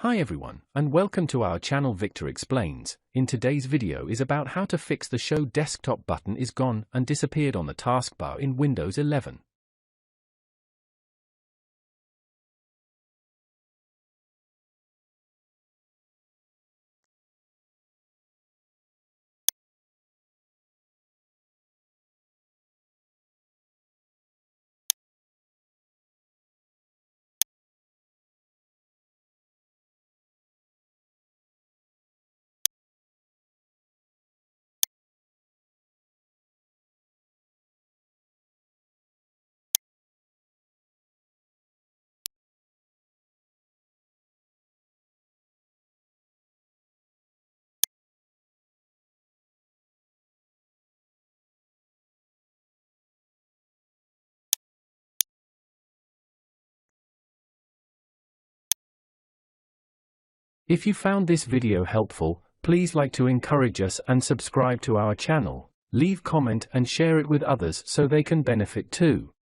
Hi everyone, and welcome to our channel Victor Explains. In today's video is about how to fix the Show Desktop button is gone and disappeared on the taskbar in Windows 11. If you found this video helpful, please like to encourage us and subscribe to our channel. Leave comment and share it with others so they can benefit too.